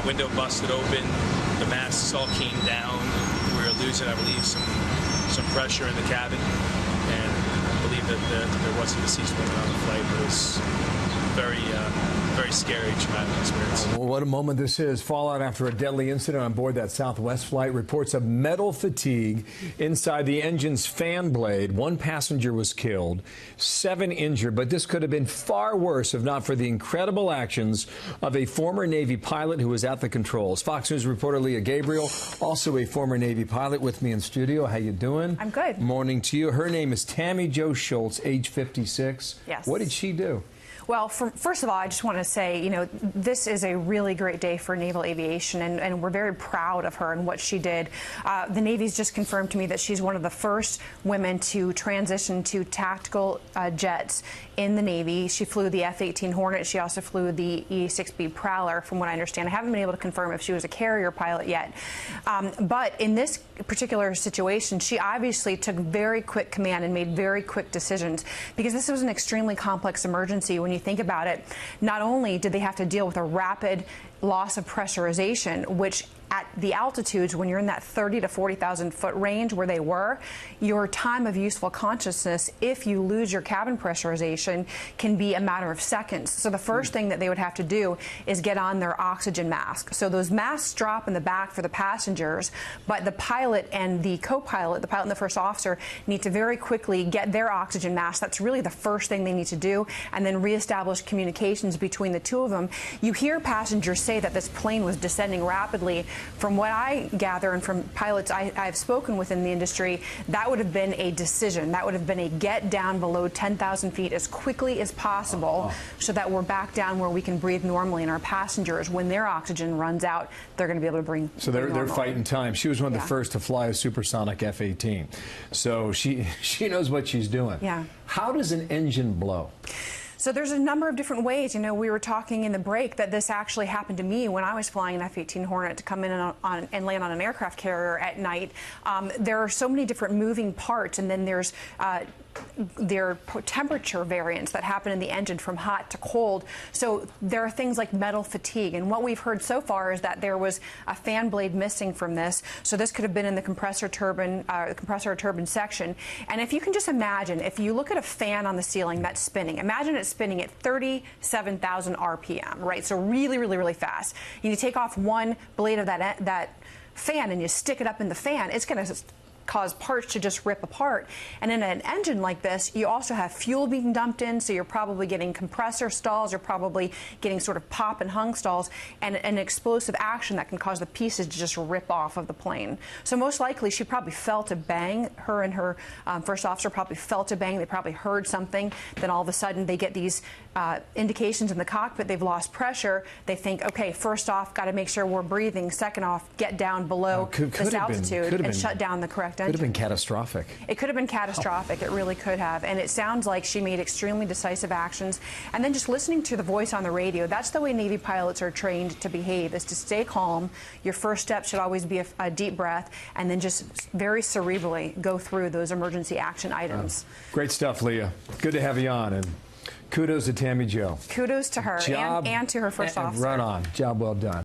The window busted open, the masts all came down. We were losing, I believe, some pressure in the cabin, and I believe that there was a deceased woman on the flight. It was very scary, traumatic experience. What a moment this is. Fallout after a deadly incident on board that Southwest flight. Reports of metal fatigue inside the engine's fan blade. 1 passenger was killed, 7 injured, but this could have been far worse if not for the incredible actions of a former Navy pilot who was at the controls. Fox News reporter Lea Gabrielle, also a former Navy pilot, with me in studio. How you doing? I'm good. Morning to you. Her name is Tammy Jo Schultz, age 56. Yes. What did she do? Well, first of all, I just want to say, this is a really great day for naval aviation, and we're very proud of her and what she did. The Navy's just confirmed to me that she's one of the first women to transition to tactical jets in the Navy. She flew the F-18 Hornet. She also flew the E-6B Prowler, from what I understand. I haven't been able to confirm if she was a carrier pilot yet. But in this particular situation, she obviously took very quick command and made very quick decisions, because this was an extremely complex emergency. When you think about it, not only did they have to deal with a rapid loss of pressurization, which at the altitudes, when you're in that 30 to 40,000 foot range where they were, your time of useful consciousness, if you lose your cabin pressurization, can be a matter of seconds. So the first thing that they would have to do is get on their oxygen mask. So those masks drop in the back for the passengers, but the pilot and the co-pilot, the pilot and the first officer, need to very quickly get their oxygen mask. That's really the first thing they need to do, and then reestablish communications between the two of them. You hear passengers say that this plane was descending rapidly. From what I gather and from pilots I've spoken with in the industry, that would have been a decision. That would have been a get down below 10,000 feet as quickly as possible, so that we're back down where we can breathe normally, and our passengers, when their oxygen runs out, they're going to be able to breathe. So they're fighting time. She was one of the first to fly a supersonic F-18, so she knows what she's doing. Yeah. How does an engine blow? So there's a number of different ways. We were talking in the break that this actually happened to me when I was flying an F-18 Hornet to come in and land on an aircraft carrier at night. There are so many different moving parts, and then there's there are temperature variants that happen in the engine from hot to cold. So there are things like metal fatigue, and what we've heard so far is that there was a fan blade missing from this. So this could have been in the compressor turbine section. And if you can just imagine, if you look at a fan on the ceiling that's spinning, imagine it's spinning at 37,000 RPM, right? So really, really, really fast. And you take off one blade of that fan and you stick it up in the fan, it's going to cause parts to just rip apart. And in an engine like this, you also have fuel being dumped in, so you're probably getting compressor stalls, you're probably getting sort of pop and hung stalls, and an explosive action that can cause the pieces to just rip off of the plane. So most likely she probably felt a bang. Her and her first officer probably felt a bang. They probably heard something. Then all of a sudden they get these indications in the cockpit. They've lost pressure. They think, okay, first off, got to make sure we're breathing. Second off, get down below this altitude and shut down the correct engine. Could have been catastrophic. It could have been catastrophic. It really could have. And it sounds like she made extremely decisive actions. And then just listening to the voice on the radio, that's the way Navy pilots are trained to behave, is to stay calm. Your first step should always be a deep breath, and then just very cerebrally go through those emergency action items. Great stuff, Lea. Good to have you on. And kudos to Tammy Jo. Kudos to her and to her first officer. Right on. Job well done.